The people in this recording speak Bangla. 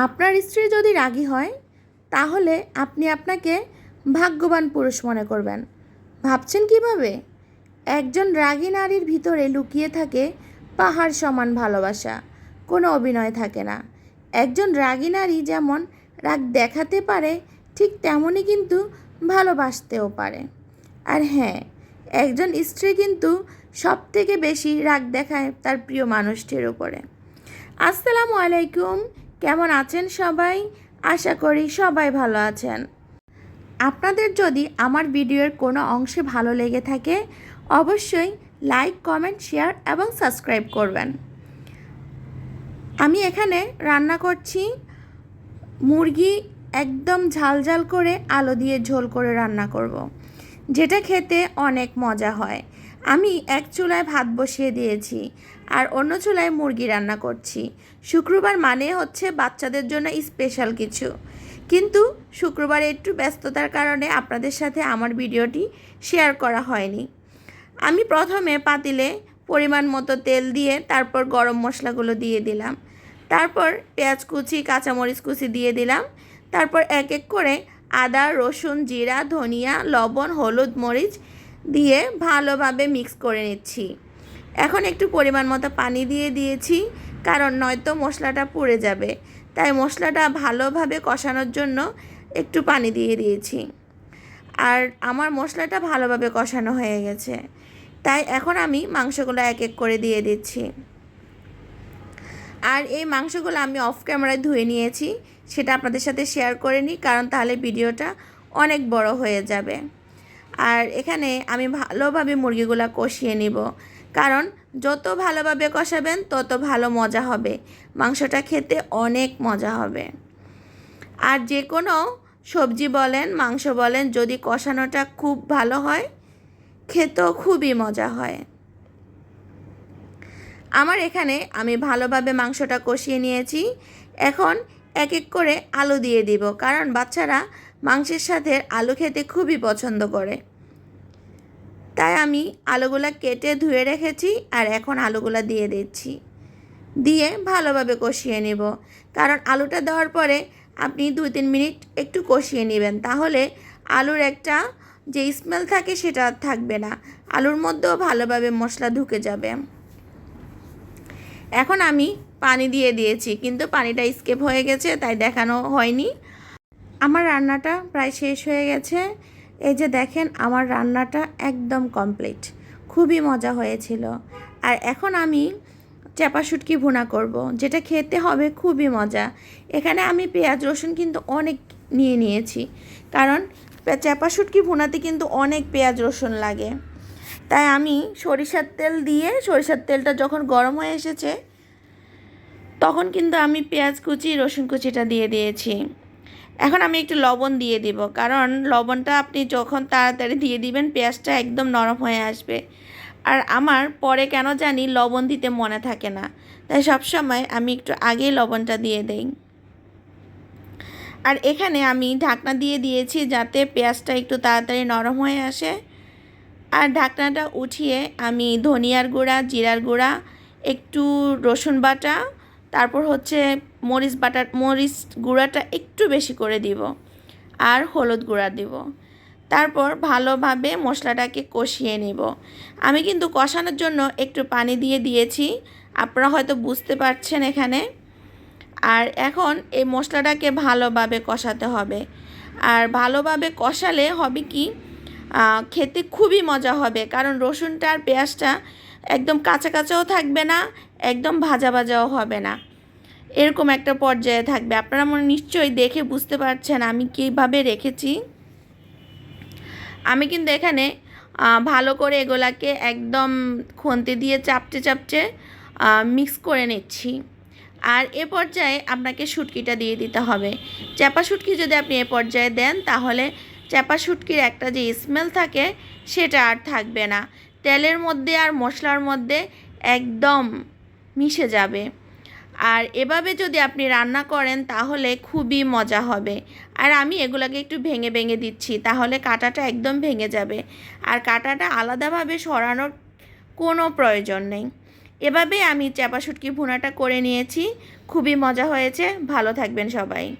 আপনার স্ত্রী যদি রাগী হয় তাহলে আপনি আপনাকে ভাগ্যবান পুরুষ মনে করবেন। ভাবছেন কিভাবে? একজন রাগী নারীর ভিতরে লুকিয়ে থাকে পাহাড় সমান ভালোবাসা, কোনো অভিনয় থাকে না। একজন রাগী নারী যেমন রাগ দেখাতে পারে, ঠিক তেমনই কিন্তু ভালোবাসতেও পারে। আর হ্যাঁ, একজন স্ত্রী কিন্তু সব থেকে বেশি রাগ দেখায় তার প্রিয় মানুষটির উপরে। আসসালামু আলাইকুম, কেমন আছেন সবাই? আশা করি সবাই ভালো আছেন। আপনাদের যদি আমার ভিডিওর কোনো অংশে ভালো লেগে থাকে অবশ্যই লাইক, কমেন্ট, শেয়ার এবং সাবস্ক্রাইব করবেন। আমি এখানে রান্না করছি মুরগি, একদম ঝাল করে আলু দিয়ে ঝোল করে রান্না করব, যেটা খেতে অনেক মজা হয়। আমি এক চুলায় ভাত বসিয়ে দিয়েছি আর অন্য চুলায় মুরগি রান্না করছি। শুক্রবার মানে হচ্ছে বাচ্চাদের জন্য স্পেশাল কিছু, কিন্তু শুক্রবারে একটু ব্যস্ততার কারণে আপনাদের সাথে আমার ভিডিওটি শেয়ার করা হয়নি। আমি প্রথমে পাতিলে পরিমাণ মতো তেল দিয়ে তারপর গরম মশলাগুলো দিয়ে দিলাম, তারপর পেঁয়াজ কুচি, কাঁচামরিচ কুচি দিয়ে দিলাম, তারপর এক এক করে আদা, রসুন, জিরা, ধনিয়া, লবণ, হলুদ, মরিচ দিয়ে ভালোভাবে মিক্স করে নিচ্ছি। এখন একটু পরিমাণ মতো পানি দিয়ে দিয়েছি, কারণ নয়তো মশলাটা পুড়ে যাবে, তাই মশলাটা ভালোভাবে কষানোর জন্য একটু পানি দিয়ে দিয়েছি। আর আমার মশলাটা ভালোভাবে কষানো হয়ে গেছে, তাই এখন আমি মাংসগুলো এক এক করে দিয়ে দিচ্ছি। আর এই মাংসগুলো আমি অফ ক্যামেরায় ধুয়ে নিয়েছি, সেটা আপনাদের সাথে শেয়ার করে নিই, কারণ তাহলে ভিডিওটা অনেক বড় হয়ে যাবে। আর এখানে আমি ভালোভাবে মুরগিগুলো কষিয়ে নিব, কারণ যত ভালোভাবে কষাবেন তত ভালো মজা হবে, মাংসটা খেতে অনেক মজা হবে। আর যে কোনো সবজি বলেন, মাংস বলেন, যদি কষানোটা খুব ভালো হয় খেতেও খুবই মজা হয়। আমার এখানে আমি ভালোভাবে মাংসটা কষিয়ে নিয়েছি। এখন এক এক করে আলু দিয়ে দিব, কারণ বাচ্চারা মাংসের সাথে আলু খেতে খুবই পছন্দ করে। তাই আমি আলুগুলা কেটে ধুয়ে রেখেছি আর এখন আলুগুলা দিয়ে দিচ্ছি, দিয়ে ভালোভাবে কষিয়ে নেব। কারণ আলুটা দেওয়ার পরে আপনি 2-3 মিনিট একটু কষিয়ে নেবেন, তাহলে আলুর একটা যে স্মেল থাকে সেটা আর থাকবে না, আলুর মধ্যেও ভালোভাবে মশলা ঢুকে যাবে। এখন আমি পানি দিয়ে দিয়েছি, কিন্তু পানিটা স্কিপ হয়ে গেছে তাই দেখানো হয়নি। আমার রান্নাটা প্রায় শেষ হয়ে গেছে। এই যে দেখেন, আমার রান্নাটা একদম কমপ্লিট, খুবই মজা হয়েছিল। আর এখন আমি চাপা শুটকি ভুনা করব, যেটা খেতে হবে খুবই মজা। এখানে আমি পেঁয়াজ রসুন কিন্তু অনেক নিয়েছি, কারণ চাপা শুটকি ভুনাতে কিন্তু অনেক পেঁয়াজ রসুন লাগে। তাই আমি সরিষার তেল দিয়ে, সরিষার তেলটা যখন গরম হয়ে এসেছে তখন কিন্তু আমি পেঁয়াজ কুচি, রসুন কুচিটা দিয়ে দিয়েছি। এখন আমি একটু লবণ দিয়ে দিব, কারণ লবণটা আপনি যখন তাড়াতাড়ি দিয়ে দিবেন পেঁয়াজটা একদম নরম হয়ে আসবে। আর আমার পরে কেন জানি লবণ দিতে মনে থাকে না, তাই সবসময় আমি একটু আগেই লবণটা দিয়ে দেই। আর এখানে আমি ঢাকনা দিয়ে দিয়েছি যাতে পেঁয়াজটা একটু তাড়াতাড়ি নরম হয়ে আসে। আর ঢাকনাটা উঠিয়ে আমি ধনিয়ার গুঁড়া, জিরার গুঁড়া, একটু রসুন বাটা, তারপর হচ্ছে মরিচ গুঁড়াটা একটু বেশি করে দিব, আর হলুদ গুঁড়া দিব। তারপর ভালোভাবে মশলাটাকে কষিয়ে নিব। আমি কিন্তু কষানোর জন্য একটু পানি দিয়ে দিয়েছি, আপনারা হয়তো বুঝতে পারছেন এখানে। আর এখন এই মশলাটাকে ভালোভাবে কষাতে হবে। আর ভালোভাবে কষালে হবে কি, খেতে খুবই মজা হবে, কারণ রসুনটা আর পেঁয়াজটা একদম কাঁচা কাঁচাও থাকবে না, একদম ভাজা ভাজাও হবে না, এরকম একটা পর্যায়ে থাকবে। আপনারা নিশ্চয়ই দেখে বুঝতে পারছেন আমি কীভাবে রেখেছি। আমি কিন্তু এখানে ভালো করে এগুলাকে একদম খুন্তি দিয়ে চাপটে মিক্স করে নিচ্ছি। আর এ পর্যায়ে আপনাকে শুটকিটা দিয়ে দিতে হবে। চাপা শুটকি যদি আপনি এ পর্যায়ে দেন তাহলে চাপা শুটকির একটা যে স্মেল থাকে সেটা আর থাকবে না, তেলের মধ্যে আর মশলার মধ্যে একদম মিশে যাবে। আর এভাবে যদি আপনি রান্না করেন তাহলে খুবই মজা হবে। আর আমি এগুলোকে একটু ভেঙে দিচ্ছি, তাহলে কাঁটাটা একদম ভেঙে যাবে, আর কাঁটাটা আলাদাভাবে সরানোর কোনো প্রয়োজন নেই। এভাবে আমি চাপা শুটকি ভুনাটা করে নিয়েছি, খুবই মজা হয়েছে। ভালো থাকবেন সবাই।